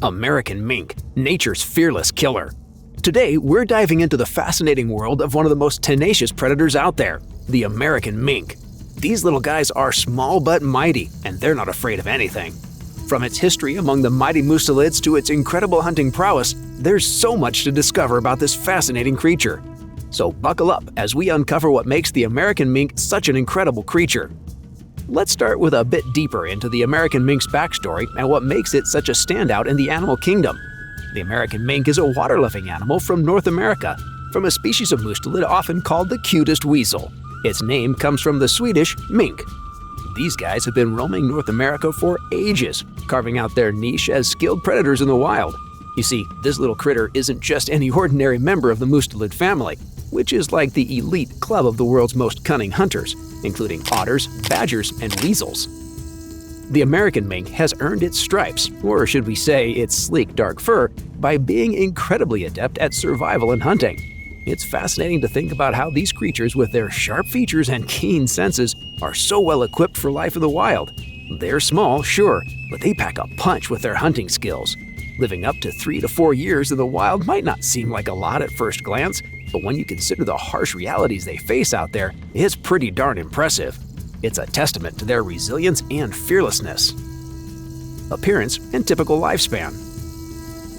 American mink, nature's fearless killer. Today, we're diving into the fascinating world of one of the most tenacious predators out there, the American mink. These little guys are small but mighty, and they're not afraid of anything. From its history among the mighty mustelids to its incredible hunting prowess, there's so much to discover about this fascinating creature. So buckle up as we uncover what makes the American mink such an incredible creature. Let's start with a bit deeper into the American mink's backstory and what makes it such a standout in the animal kingdom. The American mink is a water-loving animal from North America, from a species of mustelid often called the cutest weasel. Its name comes from the Swedish mink. These guys have been roaming North America for ages, carving out their niche as skilled predators in the wild. You see, this little critter isn't just any ordinary member of the mustelid family, which is like the elite club of the world's most cunning hunters, including otters, badgers, and weasels. The American mink has earned its stripes, or should we say its sleek dark fur, by being incredibly adept at survival and hunting. It's fascinating to think about how these creatures with their sharp features and keen senses are so well equipped for life in the wild. They're small, sure, but they pack a punch with their hunting skills. Living up to 3 to 4 years in the wild might not seem like a lot at first glance, but when you consider the harsh realities they face out there, it's pretty darn impressive. It's a testament to their resilience and fearlessness. Appearance and typical lifespan.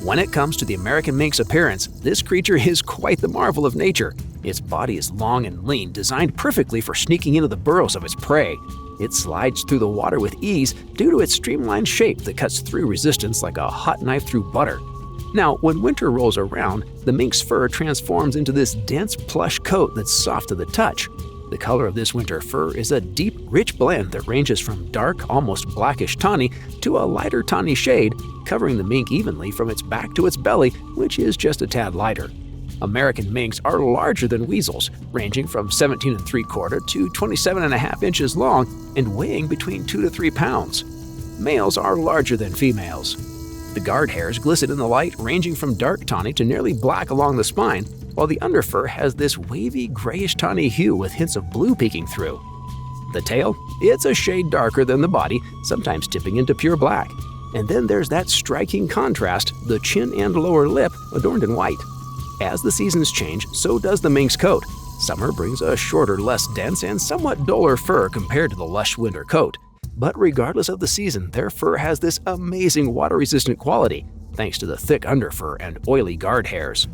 When it comes to the American mink's appearance, this creature is quite the marvel of nature. Its body is long and lean, designed perfectly for sneaking into the burrows of its prey. It slides through the water with ease due to its streamlined shape that cuts through resistance like a hot knife through butter. Now, when winter rolls around, the mink's fur transforms into this dense plush coat that's soft to the touch. The color of this winter fur is a deep, rich blend that ranges from dark, almost blackish tawny to a lighter tawny shade, covering the mink evenly from its back to its belly, which is just a tad lighter. American minks are larger than weasels, ranging from 17 3/4 to 27.5 inches long and weighing between 2 to 3 pounds. Males are larger than females. The guard hairs glisten in the light, ranging from dark tawny to nearly black along the spine, while the underfur has this wavy grayish-tawny hue with hints of blue peeking through. The tail? It's a shade darker than the body, sometimes tipping into pure black. And then there's that striking contrast, the chin and lower lip adorned in white. As the seasons change, so does the mink's coat. Summer brings a shorter, less dense, and somewhat duller fur compared to the lush winter coat. But regardless of the season, their fur has this amazing water-resistant quality, thanks to the thick underfur and oily guard hairs.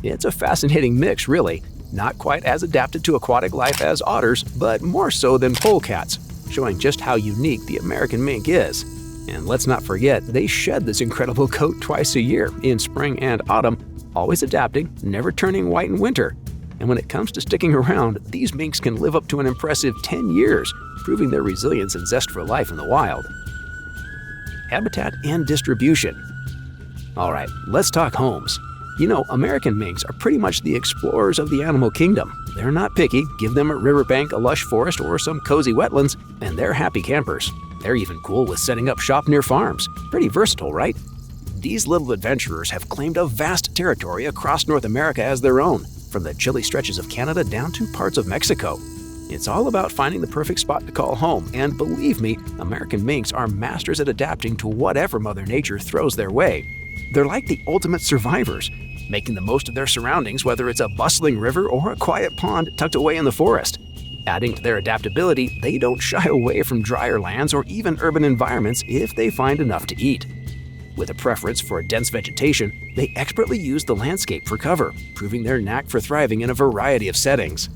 It's a fascinating mix, really. Not quite as adapted to aquatic life as otters, but more so than polecats, showing just how unique the American mink is. And let's not forget, they shed this incredible coat twice a year, in spring and autumn, always adapting, never turning white in winter. And when it comes to sticking around, these minks can live up to an impressive 10 years, proving their resilience and zest for life in the wild. Habitat and distribution. Alright, let's talk homes. You know, American minks are pretty much the explorers of the animal kingdom. They're not picky, give them a riverbank, a lush forest, or some cozy wetlands, and they're happy campers. They're even cool with setting up shop near farms. Pretty versatile, right? These little adventurers have claimed a vast territory across North America as their own, from the chilly stretches of Canada down to parts of Mexico. It's all about finding the perfect spot to call home, and believe me, American minks are masters at adapting to whatever Mother Nature throws their way. They're like the ultimate survivors, making the most of their surroundings, whether it's a bustling river or a quiet pond tucked away in the forest. Adding to their adaptability, they don't shy away from drier lands or even urban environments if they find enough to eat. With a preference for dense vegetation, they expertly use the landscape for cover, proving their knack for thriving in a variety of settings.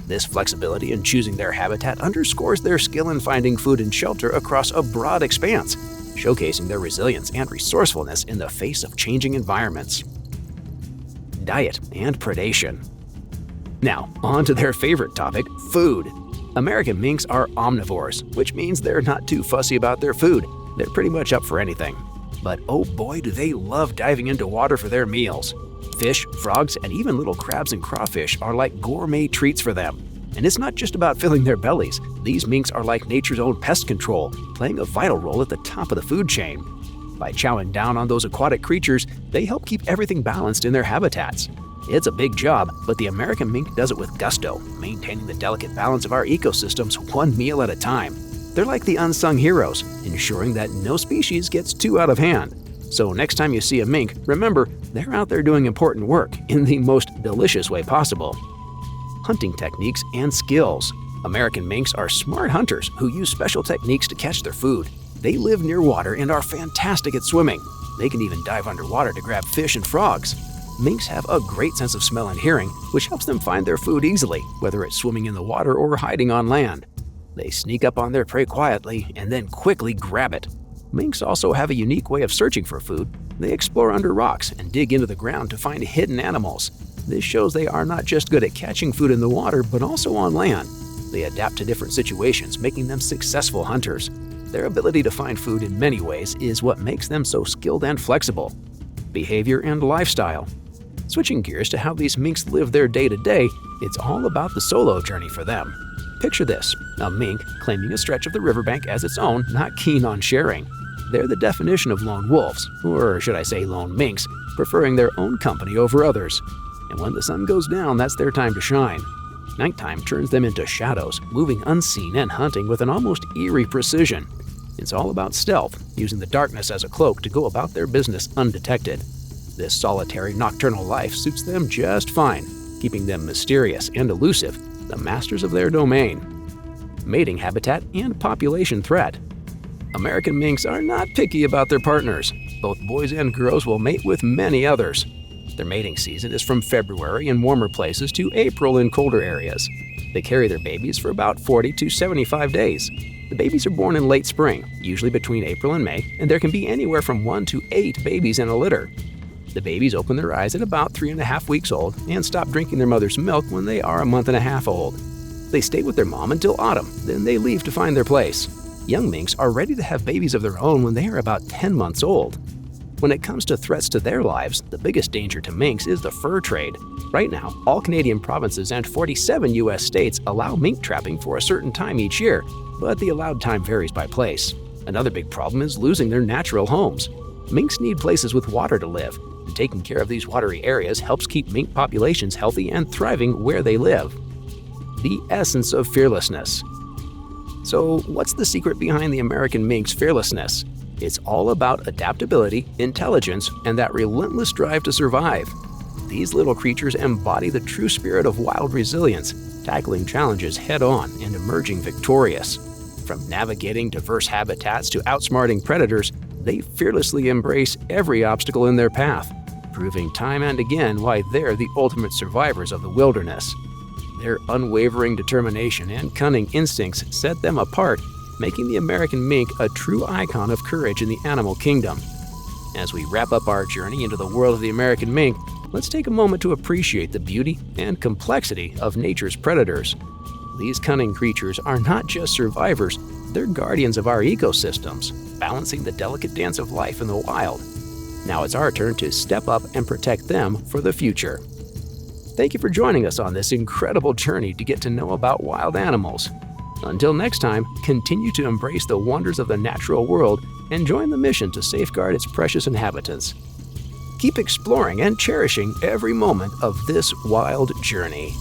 This flexibility in choosing their habitat underscores their skill in finding food and shelter across a broad expanse, showcasing their resilience and resourcefulness in the face of changing environments. Diet and predation. Now, on to their favorite topic, food. American minks are omnivores, which means they're not too fussy about their food. They're pretty much up for anything. But oh boy, do they love diving into water for their meals. Fish, frogs, and even little crabs and crawfish are like gourmet treats for them. And it's not just about filling their bellies. These minks are like nature's own pest control, playing a vital role at the top of the food chain. By chowing down on those aquatic creatures, they help keep everything balanced in their habitats. It's a big job, but the American mink does it with gusto, maintaining the delicate balance of our ecosystems one meal at a time. They're like the unsung heroes, ensuring that no species gets too out of hand. So next time you see a mink, remember they're out there doing important work in the most delicious way possible. Hunting techniques and skills. American minks are smart hunters who use special techniques to catch their food. They live near water and are fantastic at swimming. They can even dive underwater to grab fish and frogs. Minks have a great sense of smell and hearing, which helps them find their food easily, whether it's swimming in the water or hiding on land. They sneak up on their prey quietly and then quickly grab it. Minks also have a unique way of searching for food. They explore under rocks and dig into the ground to find hidden animals. This shows they are not just good at catching food in the water, but also on land. They adapt to different situations, making them successful hunters. Their ability to find food in many ways is what makes them so skilled and flexible. Behavior and lifestyle. Switching gears to how these minks live their day-to-day, it's all about the solo journey for them. Picture this, a mink claiming a stretch of the riverbank as its own, not keen on sharing. They're the definition of lone wolves, or should I say lone minks, preferring their own company over others. And when the sun goes down, that's their time to shine. Nighttime turns them into shadows, moving unseen and hunting with an almost eerie precision. It's all about stealth, using the darkness as a cloak to go about their business undetected. This solitary nocturnal life suits them just fine, keeping them mysterious and elusive, the masters of their domain. Mating habitat and population threat. American minks are not picky about their partners. Both boys and girls will mate with many others. Their mating season is from February in warmer places to April in colder areas. They carry their babies for about 40 to 75 days. The babies are born in late spring, usually between April and May, and there can be anywhere from 1 to 8 babies in a litter. The babies open their eyes at about 3.5 weeks old and stop drinking their mother's milk when they are a month and a half old. They stay with their mom until autumn, then they leave to find their place. Young minks are ready to have babies of their own when they are about 10 months old. When it comes to threats to their lives, the biggest danger to minks is the fur trade. Right now, all Canadian provinces and 47 U.S. states allow mink trapping for a certain time each year, but the allowed time varies by place. Another big problem is losing their natural homes. Minks need places with water to live, and taking care of these watery areas helps keep mink populations healthy and thriving where they live. The essence of fearlessness. So, what's the secret behind the American mink's fearlessness? It's all about adaptability, intelligence, and that relentless drive to survive. These little creatures embody the true spirit of wild resilience, tackling challenges head-on and emerging victorious. From navigating diverse habitats to outsmarting predators, they fearlessly embrace every obstacle in their path, proving time and again why they're the ultimate survivors of the wilderness. Their unwavering determination and cunning instincts set them apart, making the American mink a true icon of courage in the animal kingdom. As we wrap up our journey into the world of the American mink, let's take a moment to appreciate the beauty and complexity of nature's predators. These cunning creatures are not just survivors, they're guardians of our ecosystems, balancing the delicate dance of life in the wild. Now it's our turn to step up and protect them for the future. Thank you for joining us on this incredible journey to get to know about wild animals. Until next time, continue to embrace the wonders of the natural world and join the mission to safeguard its precious inhabitants. Keep exploring and cherishing every moment of this wild journey.